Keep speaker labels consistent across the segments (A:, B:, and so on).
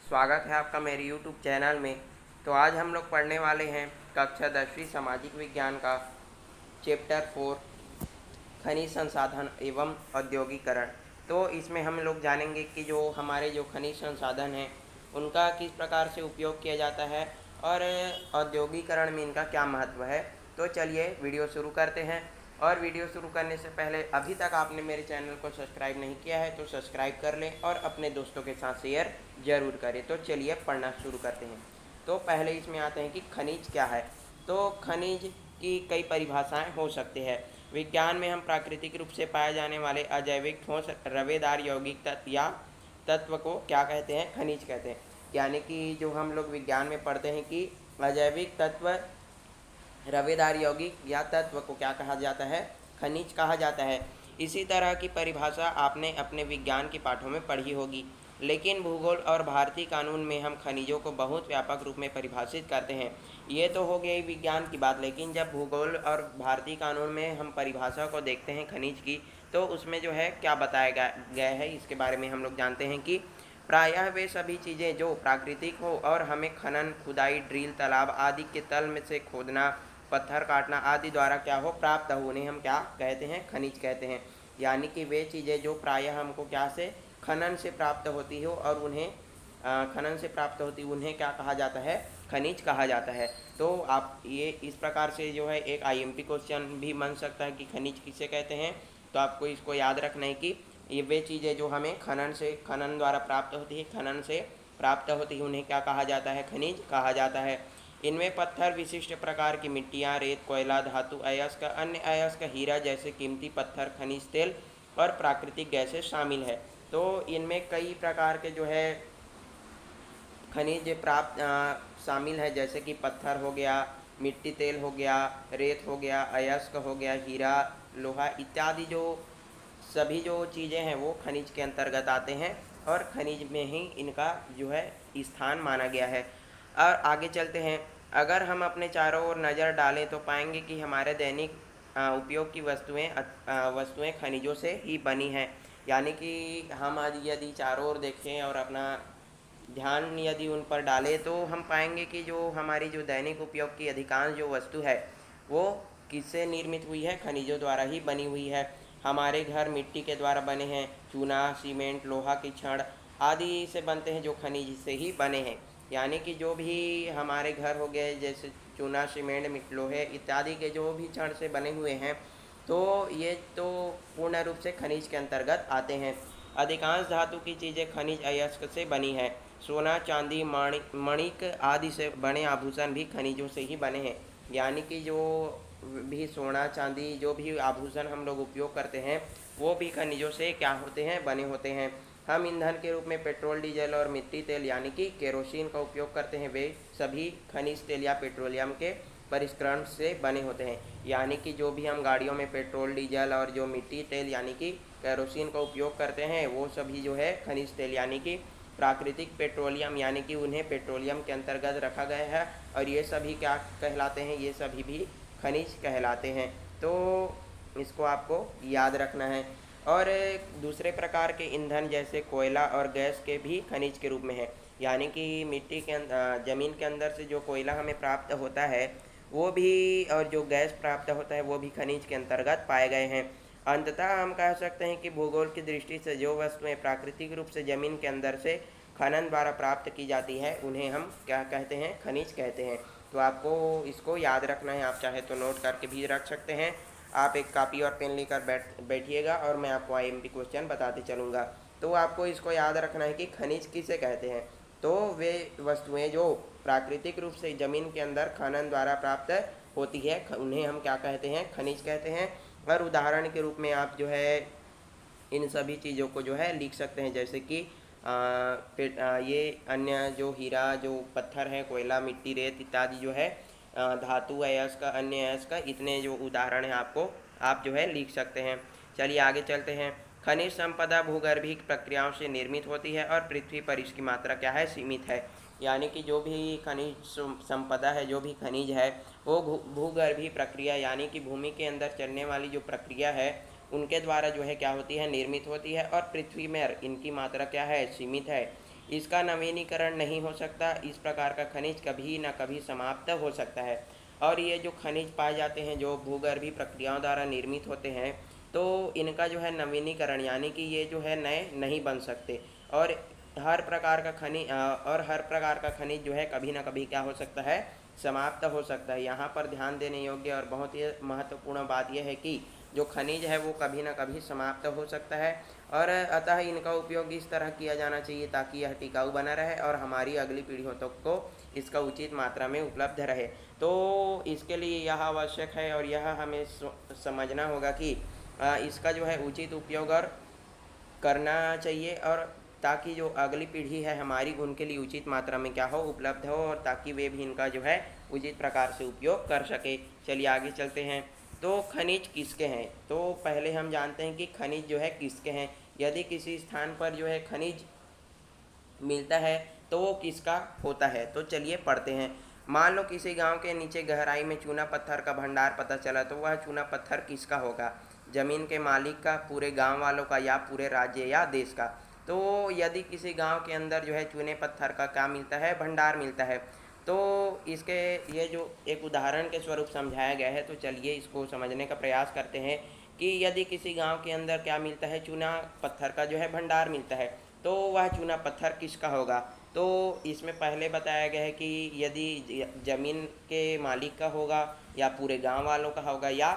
A: स्वागत है आपका मेरे यूट्यूब चैनल में। तो आज हम लोग पढ़ने वाले हैं कक्षा 10वीं सामाजिक विज्ञान का चैप्टर 4 खनिज संसाधन एवं औद्योगिकरण। तो इसमें हम लोग जानेंगे कि जो हमारे जो खनिज संसाधन हैं उनका किस प्रकार से उपयोग किया जाता है और औद्योगिकरण में इनका क्या महत्व है। तो चलिए वीडियो शुरू करते हैं। और वीडियो शुरू करने से पहले अभी तक आपने मेरे चैनल को सब्सक्राइब नहीं किया है तो सब्सक्राइब कर लें और अपने दोस्तों के साथ शेयर ज़रूर करें। तो चलिए पढ़ना शुरू करते हैं। तो पहले इसमें आते हैं कि खनिज क्या है। तो खनिज की कई परिभाषाएं हो सकती है। विज्ञान में हम प्राकृतिक रूप से पाए जाने वाले अजैविक ठोस रवेदार यौगिक तत्व या तत्व को क्या कहते हैं, खनिज कहते हैं। यानी कि जो हम लोग विज्ञान में पढ़ते हैं कि अजैविक तत्व रवेदार यौगिक या तत्व को क्या कहा जाता है, खनिज कहा जाता है। इसी तरह की परिभाषा आपने अपने विज्ञान के पाठों में पढ़ी होगी, लेकिन भूगोल और भारतीय कानून में हम खनिजों को बहुत व्यापक रूप में परिभाषित करते हैं। ये तो हो गई विज्ञान की बात, लेकिन जब भूगोल और भारतीय कानून में हम परिभाषा को देखते हैं खनिज की, तो उसमें जो है क्या बताया गया है इसके बारे में हम लोग जानते हैं कि प्रायः वे सभी चीज़ें जो प्राकृतिक हो और हमें खनन, खुदाई, ड्रिल, तालाब आदि के तल में से खोदना, पत्थर काटना आदि द्वारा क्या हो प्राप्त हो, उन्हें हम क्या कहते हैं, खनिज कहते हैं। यानी कि वे चीज़ें जो प्रायः हमको क्या से खनन से प्राप्त होती हो और उन्हें खनन से प्राप्त होती उन्हें क्या कहा जाता है, खनिज कहा जाता है। तो आप ये इस प्रकार से जो है एक आईएमपी क्वेश्चन भी बन सकता है कि खनिज किसे कहते हैं। तो आपको इसको याद रखना है कि ये वे चीज़ें जो हमें खनन द्वारा प्राप्त होती है, खनन से प्राप्त होती है, उन्हें क्या कहा जाता है, खनिज कहा जाता है। इनमें पत्थर, विशिष्ट प्रकार की मिट्टियाँ, रेत, कोयला, धातु, अयस्क, अन्य अयस्क, हीरा जैसे कीमती पत्थर, खनिज तेल और प्राकृतिक गैसें शामिल है। तो इनमें कई प्रकार के जो है खनिज प्राप्त शामिल है, जैसे कि पत्थर हो गया, मिट्टी तेल हो गया, रेत हो गया, अयस्क हो गया, हीरा, लोहा इत्यादि जो सभी जो चीज़ें हैं वो खनिज के अंतर्गत आते हैं और खनिज में ही इनका जो है स्थान माना गया है। और आगे चलते हैं। अगर हम अपने चारों ओर नज़र डालें तो पाएंगे कि हमारे दैनिक उपयोग की वस्तुएं खनिजों से ही बनी हैं। यानी कि हम आज यदि चारों ओर देखें और अपना ध्यान यदि उन पर डालें तो हम पाएंगे कि जो हमारी जो दैनिक उपयोग की अधिकांश जो वस्तु है वो किससे निर्मित हुई है, खनिजों द्वारा ही बनी हुई है। हमारे घर मिट्टी के द्वारा बने हैं, चूना, सीमेंट, लोहा की छड़ आदि से बनते हैं जो खनिज से ही बने हैं। यानी कि जो भी हमारे घर हो गए जैसे चूना, सीमेंट, लोहे इत्यादि के जो भी छड़ से बने हुए हैं, तो ये तो पूर्ण रूप से खनिज के अंतर्गत आते हैं। अधिकांश धातु की चीज़ें खनिज अयस्क से बनी है। सोना, चांदी, मणिक आदि से बने आभूषण भी खनिजों से ही बने हैं। यानी कि जो भी सोना, चांदी, जो भी आभूषण हम लोग उपयोग करते हैं वो भी खनिजों से क्या होते हैं, बने होते हैं। हम ईंधन के रूप में पेट्रोल, डीजल और मिट्टी तेल यानी कि केरोसिन का उपयोग करते हैं, वे सभी खनिज तेल या पेट्रोलियम के परिष्करण से बने होते हैं। यानी कि जो भी हम गाड़ियों में पेट्रोल, डीजल और जो मिट्टी तेल यानी कि केरोसिन का उपयोग करते हैं वो सभी जो है खनिज तेल यानी कि प्राकृतिक पेट्रोलियम यानी कि उन्हें पेट्रोलियम के अंतर्गत रखा गया है और ये सभी क्या कहलाते हैं, ये सभी भी खनिज कहलाते हैं। तो इसको आपको याद रखना है। और दूसरे प्रकार के ईंधन जैसे कोयला और गैस के भी खनिज के रूप में है। यानी कि मिट्टी के ज़मीन के अंदर से जो कोयला हमें प्राप्त होता है वो भी और जो गैस प्राप्त होता है वो भी खनिज के अंतर्गत पाए गए हैं। अंततः हम कह सकते हैं कि भूगोल की दृष्टि से जो वस्तुएं प्राकृतिक रूप से ज़मीन के अंदर से खनन द्वारा प्राप्त की जाती है उन्हें हम क्या कहते हैं, खनिज कहते हैं। तो आपको इसको याद रखना है। आप चाहे तो नोट करके भी रख सकते हैं। आप एक कापी और पेन लेकर बैठिएगा और मैं आपको आईएमपी क्वेश्चन बताते चलूँगा। तो आपको इसको याद रखना है कि खनिज किसे कहते हैं। तो वे वस्तुएं जो प्राकृतिक रूप से ज़मीन के अंदर खनन द्वारा प्राप्त होती है उन्हें हम क्या कहते हैं, खनिज कहते हैं। और उदाहरण के रूप में आप जो है इन सभी चीज़ों को जो है लिख सकते हैं, जैसे कि ये अन्य जो हीरा, जो पत्थर है, कोयला, मिट्टी, रेत इत्यादि जो है धातु, अयस्क, अन्य अयस्क, इतने जो उदाहरण हैं आपको आप जो है लिख सकते हैं। चलिए आगे चलते हैं। खनिज संपदा भूगर्भिक प्रक्रियाओं से निर्मित होती है और पृथ्वी पर इसकी मात्रा क्या है, सीमित है। यानी कि जो भी खनिज संपदा है, जो भी खनिज है वो भूगर्भीय प्रक्रिया यानी कि भूमि के अंदर चलने वाली जो प्रक्रिया है उनके द्वारा जो है क्या होती है, निर्मित होती है और पृथ्वी में इनकी मात्रा क्या है, सीमित है। इसका नवीनीकरण नहीं हो सकता। इस प्रकार का खनिज कभी न कभी समाप्त हो सकता है। और ये जो खनिज पाए जाते हैं जो भूगर्भीय प्रक्रियाओं द्वारा निर्मित होते हैं, तो इनका जो है नवीनीकरण यानी कि ये जो है नए नहीं बन सकते। और हर प्रकार का खनिज जो है कभी ना कभी क्या हो सकता है, समाप्त हो सकता है। यहाँ पर ध्यान देने योग्य और बहुत ही महत्वपूर्ण बात यह है कि जो खनिज है वो कभी ना कभी समाप्त हो सकता है, और अतः इनका उपयोग इस तरह किया जाना चाहिए ताकि यह टिकाऊ बना रहे और हमारी अगली पीढ़ियों तक को इसका उचित मात्रा में उपलब्ध रहे। तो इसके लिए यह आवश्यक है और यह हमें समझना होगा कि इसका जो है उचित उपयोग और करना चाहिए, और ताकि जो अगली पीढ़ी है हमारी उनके लिए उचित मात्रा में क्या हो, उपलब्ध हो, और ताकि वे भी इनका जो है उचित प्रकार से उपयोग कर सके। चलिए आगे चलते हैं। तो खनिज किसके हैं, तो पहले हम जानते हैं कि खनिज जो है किसके हैं। यदि किसी स्थान पर जो है खनिज मिलता है तो वो किसका होता है, तो चलिए पढ़ते हैं। मान लो किसी गांव के नीचे गहराई में चूना पत्थर का भंडार पता चला, तो वह चूना पत्थर किसका होगा, जमीन के मालिक का, पूरे गांव वालों का, या पूरे राज्य या देश का। तो यदि किसी गांव के अंदर जो है चूने पत्थर का क्या मिलता है, भंडार मिलता है, तो इसके ये जो एक उदाहरण के स्वरूप समझाया गया है, तो चलिए इसको समझने का प्रयास करते हैं कि यदि किसी गांव के अंदर क्या मिलता है, चूना पत्थर का जो है भंडार मिलता है, तो वह चूना पत्थर किसका होगा। तो इसमें पहले बताया गया है कि यदि ज़मीन के मालिक का होगा, या पूरे गांव वालों का होगा, या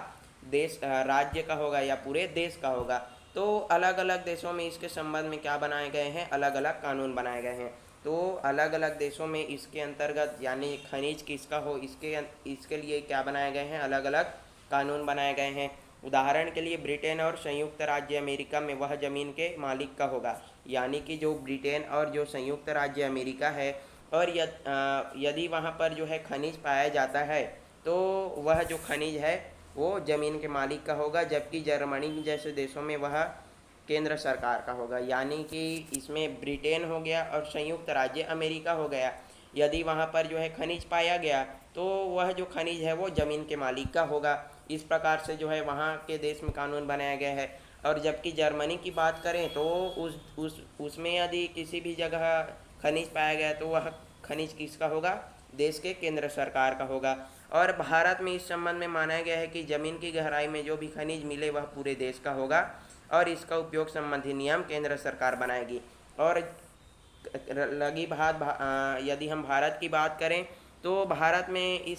A: राज्य का होगा, या पूरे देश का होगा। तो अलग अलग देशों में इसके संबंध में क्या बनाए गए हैं, अलग अलग कानून बनाए गए हैं। तो अलग अलग देशों में इसके अंतर्गत यानी खनिज किसका हो, इसके लिए क्या बनाए गए हैं, अलग अलग कानून बनाए गए हैं। उदाहरण के लिए ब्रिटेन और संयुक्त राज्य अमेरिका में वह ज़मीन के मालिक का होगा, यानी कि जो ब्रिटेन और जो संयुक्त राज्य अमेरिका है, और यदि वहाँ पर जो है खनिज पाया जाता है, तो वह जो खनिज है वो ज़मीन के मालिक का होगा, जबकि जर्मनी जैसे देशों में वह केंद्र सरकार का होगा। यानी कि इसमें ब्रिटेन हो गया और संयुक्त राज्य अमेरिका हो गया। यदि वहाँ पर जो है खनिज पाया गया, तो वह जो खनिज है वो ज़मीन के मालिक का होगा। इस प्रकार से जो है वहाँ के देश में कानून बनाया गया है। और जबकि जर्मनी की बात करें तो उसमें यदि किसी भी जगह खनिज पाया गया, तो वह खनिज किसका होगा, देश के केंद्र सरकार का होगा। और भारत में इस संबंध में माना गया है कि ज़मीन की गहराई में जो भी खनिज मिले वह पूरे देश का होगा, और इसका उपयोग संबंधी नियम केंद्र सरकार बनाएगी। और यदि हम भारत की बात करें, तो भारत में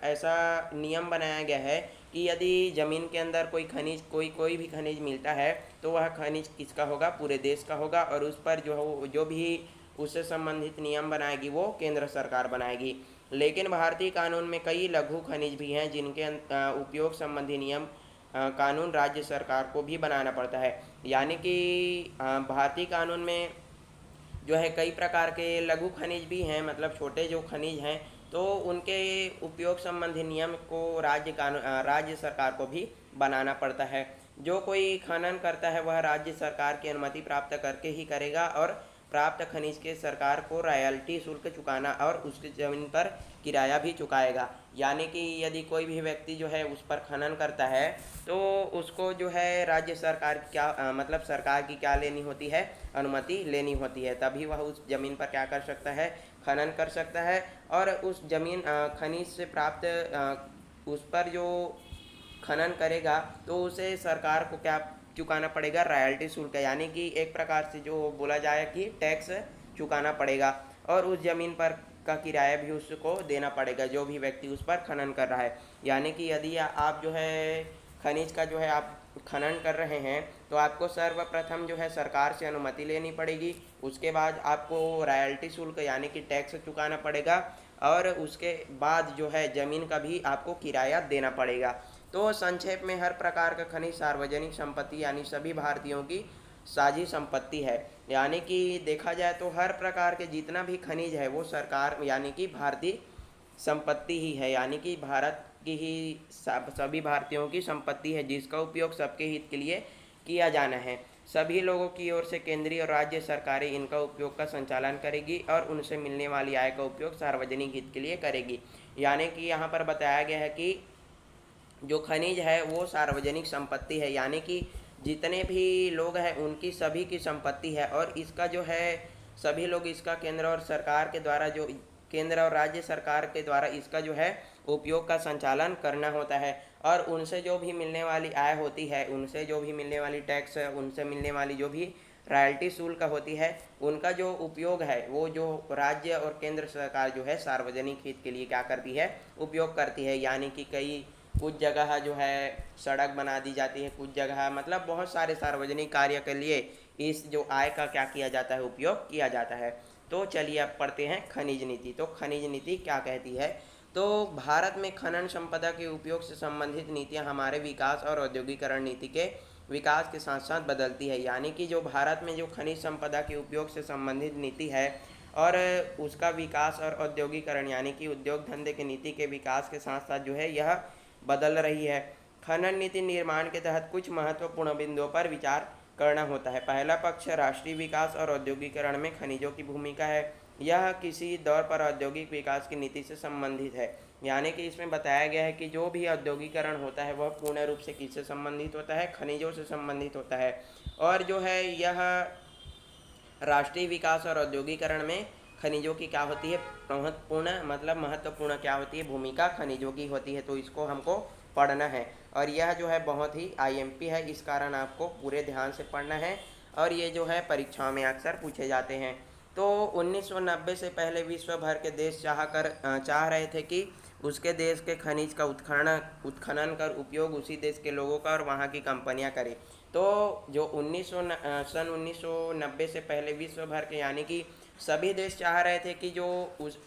A: ऐसा नियम बनाया गया है कि यदि ज़मीन के अंदर कोई भी खनिज मिलता है, तो वह खनिज किसका होगा, पूरे देश का होगा, और उस पर जो भी उससे संबंधित नियम बनाएगी वो केंद्र सरकार बनाएगी। लेकिन भारतीय कानून में कई लघु खनिज भी हैं जिनके उपयोग संबंधी नियम कानून राज्य सरकार को भी बनाना पड़ता है। यानी कि भारतीय कानून में जो है कई प्रकार के लघु खनिज भी हैं, मतलब छोटे जो खनिज हैं, तो उनके उपयोग संबंधी नियम को राज्य सरकार को भी बनाना पड़ता है। जो कोई खनन करता है वह राज्य सरकार की अनुमति प्राप्त करके ही करेगा, और प्राप्त खनिज के सरकार को रॉयल्टी शुल्क चुकाना और उसकी ज़मीन पर किराया भी चुकाएगा। यानी कि यदि कोई भी व्यक्ति जो है उस पर खनन करता है, तो उसको जो है राज्य सरकार की मतलब सरकार की क्या लेनी होती है, अनुमति लेनी होती है, तभी वह उस ज़मीन पर क्या कर सकता है, खनन कर सकता है। और उस ज़मीन खनिज से प्राप्त उस पर जो खनन करेगा, तो उसे सरकार को क्या चुकाना पड़ेगा, रॉयल्टी शुल्क, यानी कि एक प्रकार से जो बोला जाए कि टैक्स चुकाना पड़ेगा। और उस ज़मीन पर का किराया भी उसको देना पड़ेगा, जो भी व्यक्ति उस पर खनन कर रहा है। यानी कि यदि आप जो है खनिज का जो है आप खनन कर रहे हैं, तो आपको सर्वप्रथम जो है सरकार से अनुमति लेनी पड़ेगी, उसके बाद आपको रॉयल्टी शुल्क यानी कि टैक्स चुकाना पड़ेगा, और उसके बाद जो है ज़मीन का भी आपको किराया देना पड़ेगा। तो संक्षेप में हर प्रकार का खनिज सार्वजनिक संपत्ति यानी सभी भारतीयों की साझी संपत्ति है। यानी कि देखा जाए तो हर प्रकार के जितना भी खनिज है वो सरकार यानी कि भारतीय संपत्ति ही है, यानी कि भारत की ही सभी भारतीयों की संपत्ति है, जिसका उपयोग सबके हित के लिए किया जाना है। सभी लोगों की ओर से केंद्रीय और राज्य सरकारें इनका उपयोग का संचालन करेगी, और उनसे मिलने वाली आय का उपयोग सार्वजनिक हित के लिए करेगी। यानी कि यहाँ पर बताया गया है कि जो खनिज है वो सार्वजनिक संपत्ति है, यानी कि जितने भी लोग हैं उनकी सभी की संपत्ति है, और इसका जो है सभी लोग इसका केंद्र और राज्य सरकार के द्वारा इसका जो है उपयोग का संचालन करना होता है। और उनसे जो भी मिलने वाली आय होती है, उनसे जो भी मिलने वाली टैक्स है, उनसे मिलने वाली जो भी रॉयल्टी शुल्क होती है, उनका जो उपयोग है वो जो राज्य और केंद्र सरकार जो है सार्वजनिक हित के लिए क्या करती है, उपयोग करती है। यानी कि कुछ जगह जो है सड़क बना दी जाती है, कुछ जगह मतलब बहुत सारे सार्वजनिक कार्य के लिए इस जो आय का क्या किया जाता है, उपयोग किया जाता है। तो चलिए अब पढ़ते हैं खनिज नीति। तो खनिज नीति क्या कहती है? तो भारत में खनन संपदा के उपयोग से संबंधित नीतियां हमारे विकास और औद्योगिकरण नीति के विकास के साथ साथ बदलती है। यानी कि जो भारत में जो खनिज संपदा के उपयोग से संबंधित नीति है और उसका विकास और औद्योगिकरण यानी कि उद्योग धंधे के नीति के विकास के साथ साथ जो है यह बदल रही है। खनन नीति निर्माण के तहत कुछ महत्वपूर्ण बिंदुओं पर विचार करना होता है। पहला पक्ष राष्ट्रीय विकास और औद्योगिकरण में खनिजों की भूमिका है। यह किसी दौर पर औद्योगिक विकास की नीति से संबंधित है। यानी कि इसमें बताया गया है कि जो भी औद्योगिकरण होता है वह पूर्ण रूप से किससे संबंधित होता है? खनिजों से संबंधित होता है। और जो है यह राष्ट्रीय विकास और औद्योगिकरण में खनिजों की क्या होती है? महत्वपूर्ण क्या होती है? भूमिका खनिजों की होती है। तो इसको हमको पढ़ना है और यह जो है बहुत ही आईएमपी है, इस कारण आपको पूरे ध्यान से पढ़ना है और ये जो है परीक्षाओं में अक्सर पूछे जाते हैं। तो 1990 से पहले विश्व भर के देश चाह रहे थे कि उसके देश के खनिज का उत्खनन कर उपयोग उसी देश के लोगों का और वहाँ की कंपनियाँ करें। तो जो सन 1990 से पहले विश्व भर के यानी कि सभी देश चाह रहे थे कि जो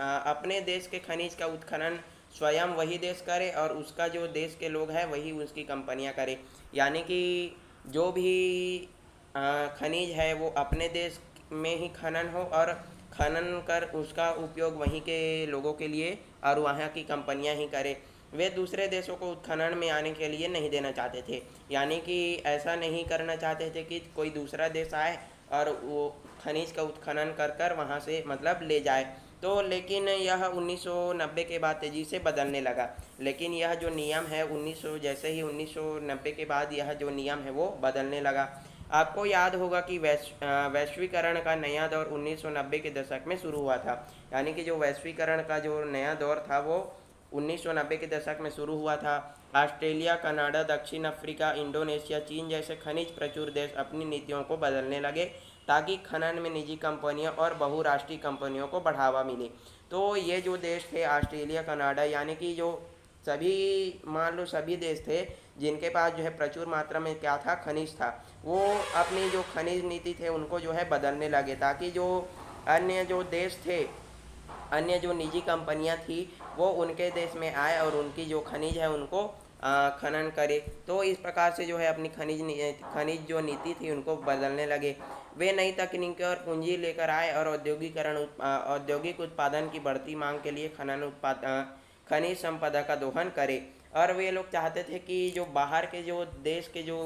A: अपने देश के खनिज का उत्खनन स्वयं वही देश करे और उसका जो देश के लोग हैं वही उसकी कंपनियां करे। यानी कि जो भी खनिज है वो अपने देश में ही खनन हो और खनन कर उसका उपयोग वहीं के लोगों के लिए और वहाँ की कंपनियां ही करे। वे दूसरे देशों को उत्खनन में आने के लिए नहीं देना चाहते थे। यानी कि ऐसा नहीं करना चाहते थे कि कोई दूसरा देश आए और वो खनिज का उत्खनन कर कर वहाँ से मतलब ले जाए। तो लेकिन यह 1990 के बाद तेज़ी से बदलने लगा। लेकिन यह जो नियम है 1990 के बाद यह जो नियम है वो बदलने लगा। आपको याद होगा कि वैश्वीकरण का नया दौर 1990 के दशक में शुरू हुआ था। यानी कि जो वैश्वीकरण का जो नया दौर था वो 1990 के दशक में शुरू हुआ था। ऑस्ट्रेलिया, कनाडा, दक्षिण अफ्रीका, इंडोनेशिया, चीन जैसे खनिज प्रचुर देश अपनी नीतियों को बदलने लगे ताकि खनन में निजी कंपनियों और बहुराष्ट्रीय कंपनियों को बढ़ावा मिले। तो ये जो देश थे ऑस्ट्रेलिया, कनाडा यानी कि जो मान लो सभी देश थे जिनके पास जो है प्रचुर मात्रा में क्या था? खनिज था। वो अपनी जो खनिज नीति थे उनको जो है बदलने लगे ताकि जो अन्य जो देश थे, अन्य जो निजी कंपनियां थी वो उनके देश में आए और उनकी जो खनिज है उनको खनन करे। तो इस प्रकार से जो है अपनी खनिज जो नीति थी उनको बदलने लगे। वे नई तकनीकें और पूंजी लेकर आए और औद्योगिक उत्पादन की बढ़ती मांग के लिए खनिज संपदा का दोहन करे। और वे लोग चाहते थे कि जो बाहर के जो देश के जो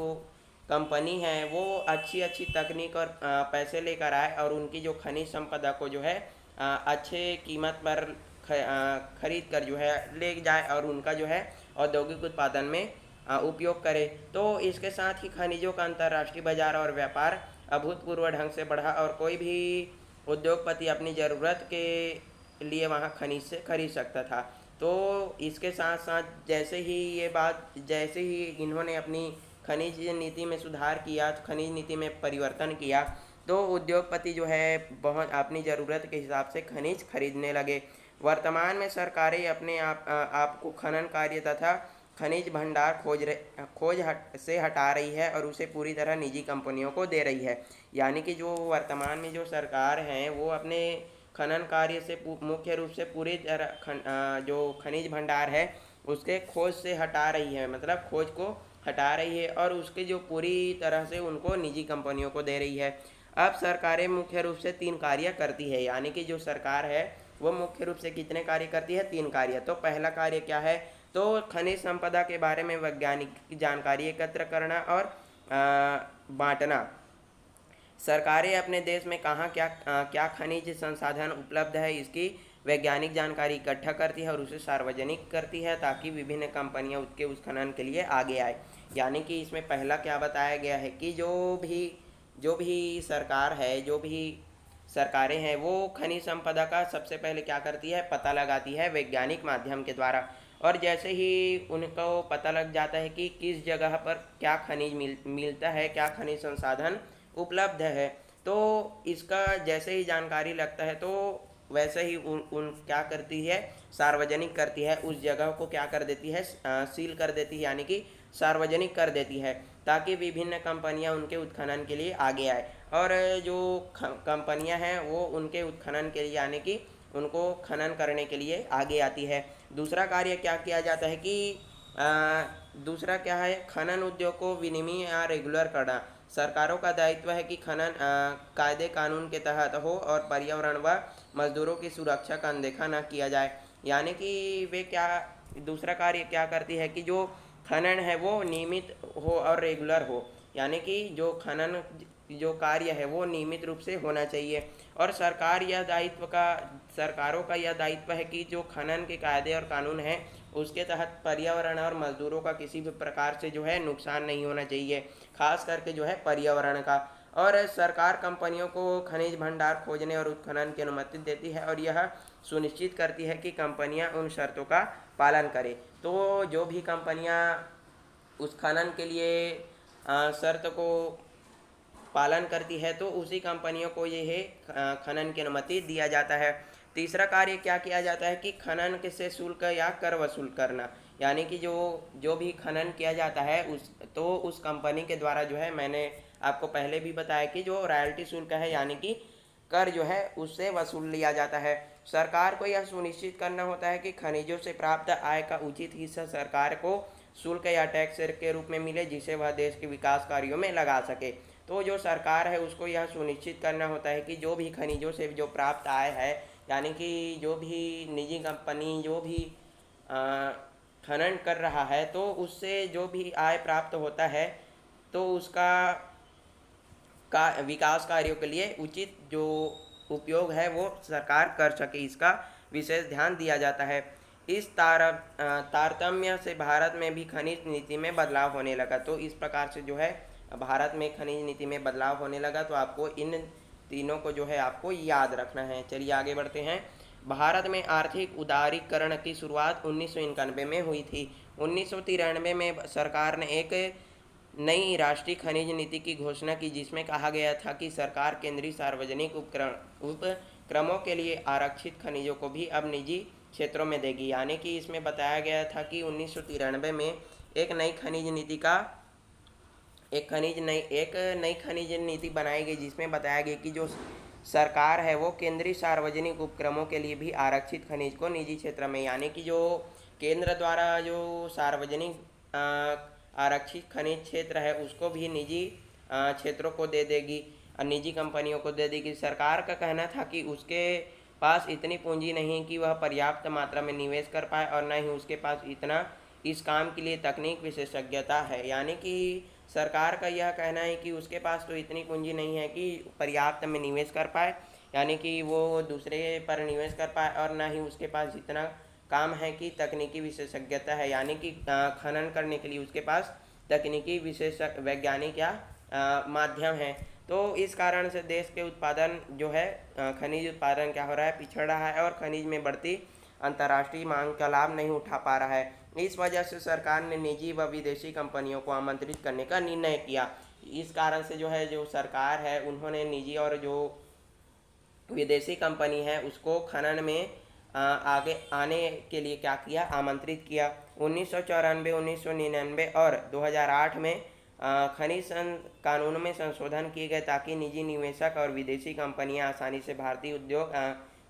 A: कंपनी है वो अच्छी अच्छी तकनीक और पैसे लेकर आए और उनकी जो खनिज संपदा को जो है अच्छे कीमत पर खरीद कर जो है ले जाए और उनका जो है औद्योगिक उत्पादन में उपयोग करे। तो इसके साथ ही खनिजों का अंतर्राष्ट्रीय बाजार और व्यापार अभूतपूर्व ढंग से बढ़ा और कोई भी उद्योगपति अपनी ज़रूरत के लिए वहाँ खनिज से खरीद सकता था। तो इसके साथ साथ जैसे ही इन्होंने अपनी खनिज नीति में सुधार किया, खनिज नीति में परिवर्तन किया, तो उद्योगपति जो है बहुत अपनी ज़रूरत के हिसाब से खनिज खरीदने लगे। वर्तमान में सरकारें अपने आप को खनन कार्य तथा खनिज भंडार से हटा रही है और उसे पूरी तरह निजी कंपनियों को दे रही है। यानी कि जो वर्तमान में जो सरकार हैं वो अपने खनन कार्य से मुख्य रूप से पूरी तरह जो खनिज भंडार है उसके खोज से हटा रही है, मतलब खोज को हटा रही है और उसके जो पूरी तरह से उनको निजी कंपनियों को दे रही है। अब सरकारें मुख्य रूप से 3 कार्य करती है। यानी कि जो सरकार है वो मुख्य रूप से कितने कार्य करती है? 3 कार्य। तो पहला कार्य क्या है? तो खनिज संपदा के बारे में वैज्ञानिक जानकारी एकत्र करना और बांटना। सरकारें अपने देश में कहाँ क्या खनिज संसाधन उपलब्ध है इसकी वैज्ञानिक जानकारी इकट्ठा करती है और उसे सार्वजनिक करती है ताकि विभिन्न कंपनियां उसके उत्खनन के लिए आगे आए। यानी कि इसमें पहला क्या बताया गया है कि जो भी सरकार है, जो भी सरकारें हैं वो खनिज संपदा का सबसे पहले क्या करती है, पता लगाती है वैज्ञानिक माध्यम के द्वारा। और जैसे ही उनको पता लग जाता है कि किस जगह पर क्या खनिज मिलता है, क्या खनिज संसाधन उपलब्ध है, तो इसका जैसे ही जानकारी लगता है तो वैसे ही उन क्या करती है, सार्वजनिक करती है, उस जगह को क्या कर देती है, सील कर देती है, यानी कि सार्वजनिक कर देती है, ताकि विभिन्न कंपनियां उनके उत्खनन के लिए आगे आए। और जो कंपनियां हैं वो उनके उत्खनन के लिए, यानी कि उनको खनन करने के लिए आगे आती है। दूसरा कार्य क्या किया जाता है कि दूसरा क्या है, खनन उद्योग को विनियमित या रेगुलर करना। सरकारों का दायित्व है कि खनन कायदे कानून के तहत हो और पर्यावरण व मजदूरों की सुरक्षा का अनदेखा न किया जाए। यानी कि वे क्या, दूसरा कार्य क्या करती है कि जो खनन है वो नियमित हो और रेगुलर हो, यानी कि जो खनन जो कार्य है वो नियमित रूप से होना चाहिए। और सरकारों का यह दायित्व है कि जो खनन के कायदे और कानून हैं उसके तहत पर्यावरण और मजदूरों का किसी भी प्रकार से जो है नुकसान नहीं होना चाहिए, खास करके जो है पर्यावरण का। और सरकार कंपनियों को खनिज भंडार खोजने और उत्खनन की अनुमति देती है और यह सुनिश्चित करती है कि कंपनियां उन शर्तों का पालन करें। तो जो भी कंपनियां उस खनन के लिए शर्त को पालन करती है तो उसी कंपनियों को ये है खनन की अनुमति दिया जाता है। तीसरा कार्य क्या किया जाता है कि खनन से शुल्क या कर वसूल करना, यानी कि जो जो भी खनन किया जाता है उस कंपनी के द्वारा जो है, मैंने आपको पहले भी बताया कि जो रॉयल्टी शुल्क है, यानी कि कर जो है उससे वसूल लिया जाता है। सरकार को यह सुनिश्चित करना होता है कि खनिजों से प्राप्त आय का उचित हिस्सा सरकार को शुल्क या टैक्स के रूप में मिले, जिसे वह देश के विकास कार्यों में लगा सके। तो जो सरकार है उसको यह सुनिश्चित करना होता है कि जो भी खनिजों से जो प्राप्त आय है, यानी कि जो भी निजी कंपनी जो भी खनन कर रहा है तो उससे जो भी आय प्राप्त होता है तो उसका का विकास कार्यों के लिए उचित जो उपयोग है वो सरकार कर सके, इसका विशेष ध्यान दिया जाता है। इस तारतम्य से भारत में भी खनिज नीति में बदलाव होने लगा। तो इस प्रकार से जो है भारत में खनिज नीति में बदलाव होने लगा। तो आपको इन तीनों को जो है आपको याद रखना है। चलिए आगे बढ़ते हैं। भारत में आर्थिक उदारीकरण की शुरुआत 1991 में हुई थी। 1993 में सरकार ने एक नई राष्ट्रीय खनिज नीति की घोषणा की, जिसमें कहा गया था कि सरकार केंद्रीय सार्वजनिक उपक्रमों के लिए आरक्षित खनिजों को भी अब निजी क्षेत्रों में देगी। यानी कि इसमें बताया गया था कि 1993 में एक नई खनिज नीति बनाई गई, जिसमें बताया गया कि जो सरकार है वो केंद्रीय सार्वजनिक उपक्रमों के लिए भी आरक्षित खनिज को निजी क्षेत्र में, यानी कि जो केंद्र द्वारा जो सार्वजनिक आरक्षित खनिज क्षेत्र है उसको भी निजी क्षेत्रों को दे देगी और निजी कंपनियों को दे देगी। सरकार का कहना था कि उसके पास इतनी पूंजी नहीं कि वह पर्याप्त मात्रा में निवेश कर पाए और न ही उसके पास इतना इस काम के लिए तकनीक विशेषज्ञता है। यानी कि सरकार का यह कहना है कि उसके पास तो इतनी पूंजी नहीं है कि पर्याप्त में निवेश कर पाए, यानी कि वो दूसरे पर निवेश कर पाए, और ना ही उसके पास इतना काम है कि तकनीकी विशेषज्ञता है, यानी कि खनन करने के लिए उसके पास तकनीकी विशेष वैज्ञानिक या माध्यम है। तो इस कारण से देश के उत्पादन जो है खनिज उत्पादन क्या हो रहा है, पिछड़ रहा है और खनिज में बढ़ती अंतर्राष्ट्रीय मांग का लाभ नहीं उठा पा रहा है। इस वजह से सरकार ने निजी व विदेशी कंपनियों को आमंत्रित करने का निर्णय किया। इस कारण से जो है जो सरकार है उन्होंने निजी और जो विदेशी कंपनी है उसको खनन में आगे आने के लिए क्या किया, आमंत्रित किया। 1994, 1999 और 2008 में खनिज कानून में संशोधन किए गए ताकि निजी निवेशक और विदेशी कंपनियां आसानी से भारतीय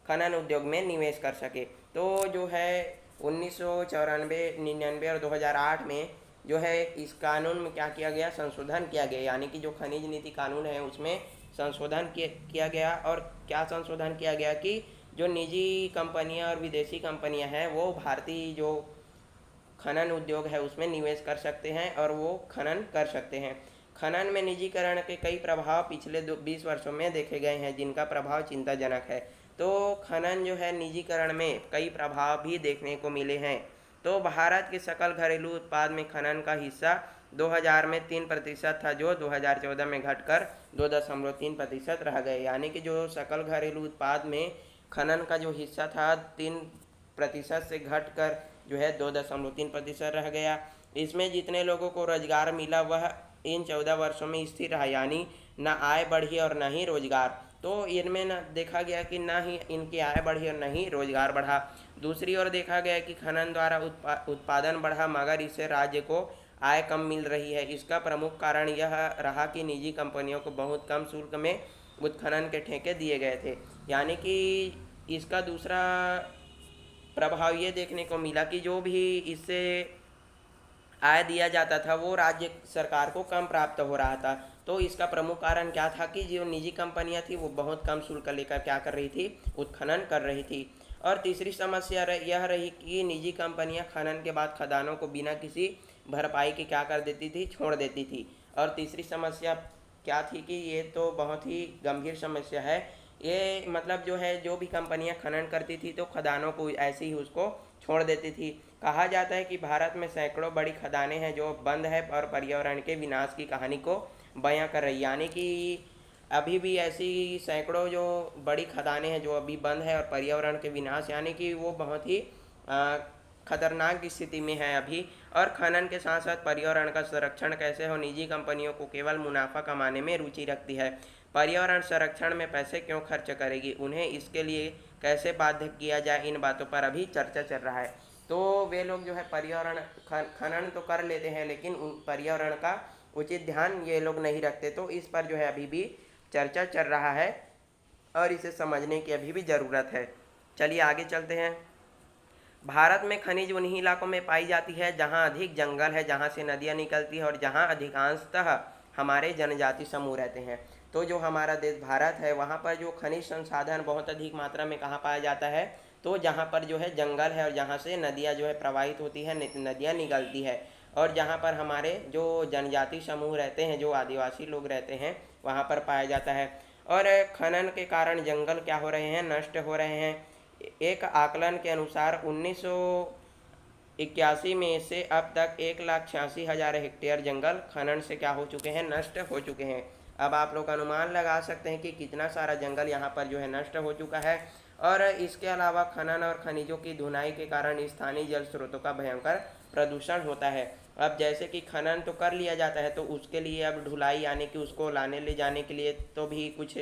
A: खनन उद्योग में निवेश कर सके। तो जो है 1994, 99 और 2008 में जो है इस कानून में क्या किया गया, संशोधन किया गया, यानी कि जो खनिज नीति कानून है उसमें संशोधन किया गया। और क्या संशोधन किया गया कि जो निजी कंपनियां और विदेशी कंपनियां हैं वो भारतीय जो खनन उद्योग है उसमें निवेश कर सकते हैं और वो खनन कर सकते हैं। खनन में निजीकरण के कई प्रभाव पिछले 20 वर्षों में देखे गए हैं, जिनका प्रभाव चिंताजनक है। तो खनन जो है निजीकरण में कई प्रभाव भी देखने को मिले हैं। तो भारत के सकल घरेलू उत्पाद में खनन का हिस्सा 2000 में 3% था, जो 2014 में घटकर 2.3% रह गए। यानी कि जो सकल घरेलू उत्पाद में खनन का जो हिस्सा था 3% से घटकर जो है 2.3% रह गया। इसमें जितने लोगों को रोजगार मिला वह इन 14 वर्षों में स्थिर रहा, यानी न आय बढ़ी और न ही रोजगार। तो इनमें न देखा गया कि न ही इनकी आय बढ़ी और न ही रोजगार बढ़ा। दूसरी ओर देखा गया कि खनन द्वारा उत्पादन बढ़ा, मगर इससे राज्य को आय कम मिल रही है। इसका प्रमुख कारण यह रहा कि निजी कंपनियों को बहुत कम शुल्क में उत्खनन के ठेके दिए गए थे। यानी कि इसका दूसरा प्रभाव ये देखने को मिला कि जो भी इससे आय दिया जाता था वो राज्य सरकार को कम प्राप्त हो रहा था। तो इसका प्रमुख कारण क्या था कि जो निजी कंपनियां थी वो बहुत कम शुल्क लेकर क्या कर रही थी, उत्खनन कर रही थी। और तीसरी समस्या यह रही कि निजी कंपनियां खनन के बाद खदानों को बिना किसी भरपाई के क्या कर देती थी, छोड़ देती थी। और तीसरी समस्या क्या थी कि ये तो बहुत ही गंभीर समस्या है। ये मतलब जो है, जो भी कंपनियां खनन करती थी तो खदानों को ऐसे ही उसको छोड़ देती थी। कहा जाता है कि भारत में सैकड़ों बड़ी खदानें हैं जो बंद है और पर्यावरण के विनाश की कहानी को बयां कर रही। यानी कि अभी भी ऐसी सैकड़ों जो बड़ी खदानें हैं जो अभी बंद है और पर्यावरण के विनाश, यानी कि वो बहुत ही खतरनाक स्थिति में है अभी। और खनन के साथ साथ पर्यावरण का संरक्षण कैसे हो, निजी कंपनियों को केवल मुनाफा कमाने में रुचि रखती है। पर्यावरण संरक्षण में पैसे क्यों खर्च करेगी, उन्हें इसके लिए कैसे बाध्य किया जाए, इन बातों पर अभी चर्चा चल रहा है। तो वे लोग जो है पर्यावरण खनन तो कर लेते हैं, लेकिन उन पर्यावरण का उचित ध्यान ये लोग नहीं रखते। तो इस पर जो है अभी भी चर्चा चल रहा है और इसे समझने की अभी भी ज़रूरत है। चलिए आगे चलते हैं। भारत में खनिज उन्हीं इलाकों में पाई जाती है जहां अधिक जंगल है, जहां से नदियां निकलती है और जहां अधिकांशतः हमारे जनजाति समूह रहते हैं। तो जो हमारा देश भारत है वहां पर जो खनिज संसाधन बहुत अधिक मात्रा में कहाँ पाया जाता है, तो जहाँ पर जो है जंगल है और जहाँ से नदियाँ जो है प्रवाहित होती है, नदियाँ निकलती है, और जहाँ पर हमारे जो जनजाति समूह रहते हैं, जो आदिवासी लोग रहते हैं, वहाँ पर पाया जाता है। और खनन के कारण जंगल क्या हो रहे हैं, नष्ट हो रहे हैं। एक आकलन के अनुसार 1981 में से अब तक 1,86,000 हेक्टेयर जंगल खनन से क्या हो चुके हैं, नष्ट हो चुके हैं। अब आप लोग अनुमान लगा सकते हैं कि कितना सारा जंगल यहाँ पर जो है नष्ट हो चुका है। और इसके अलावा खनन और खनिजों की धुनाई के कारण स्थानीय जल स्रोतों का भयंकर प्रदूषण होता है। अब जैसे कि खनन तो कर लिया जाता है, तो उसके लिए अब ढुलाई यानी कि उसको लाने ले जाने के लिए तो भी कुछ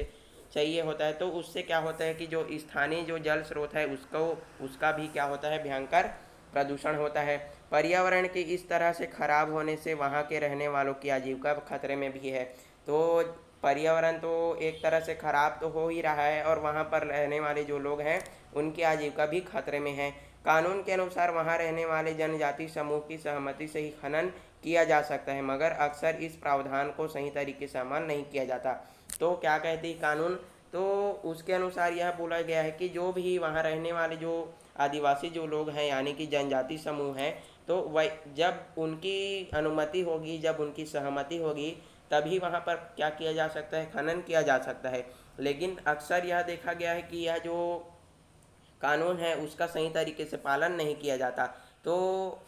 A: चाहिए होता है। तो उससे क्या होता है कि जो स्थानीय जो जल स्रोत है उसका भी क्या होता है, भयंकर प्रदूषण होता है। पर्यावरण के इस तरह से खराब होने से वहाँ के रहने वालों की आजीविका खतरे में भी है। तो पर्यावरण तो एक तरह से खराब तो हो ही रहा है और वहाँ पर रहने वाले जो लोग हैं उनकी आजीविका भी खतरे में है। कानून के अनुसार वहाँ रहने वाले जनजाति समूह की सहमति से ही खनन किया जा सकता है, मगर अक्सर इस प्रावधान को सही तरीके से अमल नहीं किया जाता। तो क्या कहती कानून, तो उसके अनुसार यह बोला गया है कि जो भी वहाँ रहने वाले जो आदिवासी जो लोग हैं यानी कि जनजाति समूह हैं, तो वह जब उनकी अनुमति होगी, जब उनकी सहमति होगी, तभी वहाँ पर क्या किया जा सकता है, खनन किया जा सकता है। लेकिन अक्सर यह देखा गया है कि यह जो कानून है उसका सही तरीके से पालन नहीं किया जाता। तो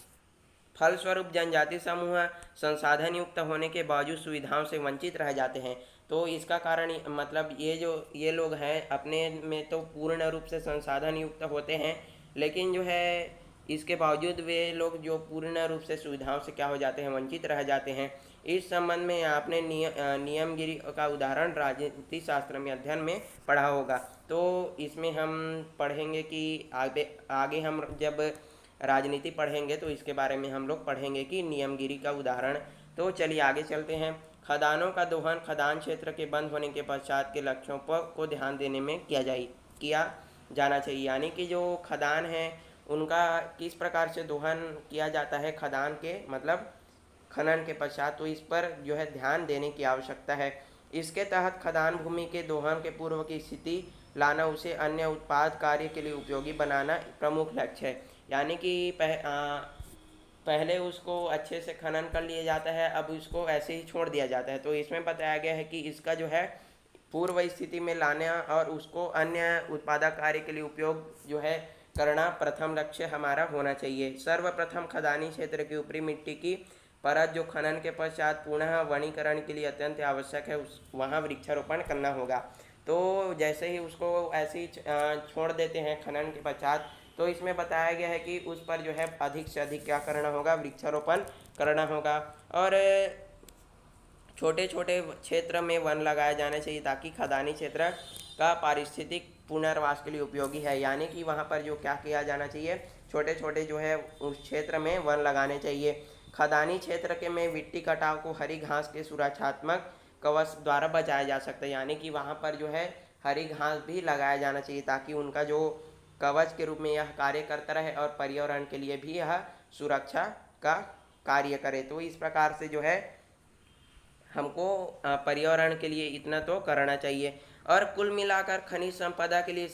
A: फलस्वरूप जनजाति समूह संसाधन युक्त होने के बावजूद सुविधाओं से वंचित रह जाते हैं। तो इसका कारण मतलब ये लोग हैं अपने में तो पूर्ण रूप से संसाधन युक्त होते हैं, लेकिन जो है इसके बावजूद वे लोग जो पूर्ण रूप से सुविधाओं से क्या हो जाते हैं, वंचित रह जाते हैं। इस संबंध में आपने नियमगिरी का उदाहरण राजनीति शास्त्र में अध्ययन में पढ़ा होगा। तो इसमें हम पढ़ेंगे कि आगे हम जब राजनीति पढ़ेंगे तो इसके बारे में हम लोग पढ़ेंगे कि नियमगिरी का उदाहरण। तो चलिए आगे चलते हैं। खदानों का दोहन खदान क्षेत्र के बंद होने के पश्चात के लक्ष्यों पर को ध्यान देने में किया जाना चाहिए। यानी कि जो खदान है उनका किस प्रकार से दोहन किया जाता है खदान के मतलब खनन के पश्चात, तो इस पर जो है ध्यान देने की आवश्यकता है। इसके तहत खदान भूमि के दोहन के पूर्व की स्थिति लाना, उसे अन्य उत्पाद कार्य के लिए उपयोगी बनाना प्रमुख लक्ष्य है। यानी कि पहले उसको अच्छे से खनन कर लिया जाता है, अब उसको ऐसे ही छोड़ दिया जाता है। तो इसमें बताया गया है कि इसका जो है पूर्व स्थिति में लाना और उसको अन्य उत्पादक कार्य के लिए उपयोग जो है करना प्रथम लक्ष्य हमारा होना चाहिए। सर्वप्रथम खदानी क्षेत्र की ऊपरी मिट्टी की परत जो खनन के पश्चात पुनः वनीकरण के लिए अत्यंत आवश्यक है उस वहाँ वृक्षारोपण करना होगा। तो जैसे ही उसको ऐसे ही छोड़ देते हैं खनन के पश्चात, तो इसमें बताया गया है कि उस पर जो है अधिक से अधिक क्या करना होगा, वृक्षारोपण करना होगा। और छोटे छोटे क्षेत्र में वन लगाए जाने चाहिए ताकि खदानी क्षेत्र का पारिस्थितिक पुनर्वास के लिए उपयोगी है। यानी कि वहाँ पर जो क्या किया जाना चाहिए, छोटे छोटे जो है उस क्षेत्र में वन लगाने चाहिए। खदानी क्षेत्र के में मिट्टी कटाव को हरी घास के सुरक्षात्मक कवच द्वारा बचाया जा सकता है। यानी कि वहाँ पर जो है हरी घास भी लगाया जाना चाहिए ताकि उनका जो कवच के रूप में यह कार्य करता रहे और पर्यावरण के लिए भी यह सुरक्षा का कार्य करे। तो इस प्रकार से जो है हमको पर्यावरण के लिए इतना तो करना चाहिए। और कुल मिलाकर खनिज संपदा के लिए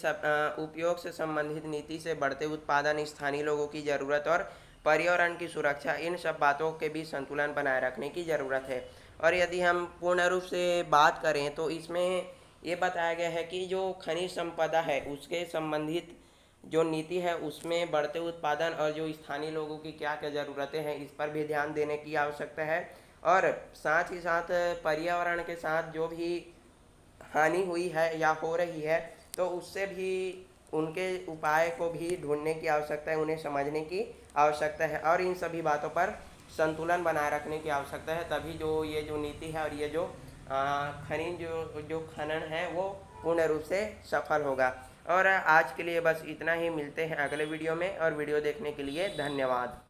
A: उपयोग से संबंधित नीति से बढ़ते उत्पादन, स्थानीय लोगों की ज़रूरत और पर्यावरण की सुरक्षा, इन सब बातों के बीच संतुलन बनाए रखने की ज़रूरत है। और यदि हम पूर्ण रूप से बात करें तो इसमें ये बताया गया है कि जो खनिज संपदा है उसके संबंधित जो नीति है उसमें बढ़ते उत्पादन और जो स्थानीय लोगों की क्या क्या ज़रूरतें हैं इस पर भी ध्यान देने की आवश्यकता है। और साथ ही साथ पर्यावरण के साथ जो भी हानि हुई है या हो रही है तो उससे भी उनके उपाय को भी ढूंढने की आवश्यकता है, उन्हें समझने की आवश्यकता है और इन सभी बातों पर संतुलन बनाए रखने की आवश्यकता है। तभी जो ये जो नीति है और ये जो खनिज जो खनन है वो पूर्ण रूप से सफल होगा। और आज के लिए बस इतना ही, मिलते हैं अगले वीडियो में और वीडियो देखने के लिए धन्यवाद।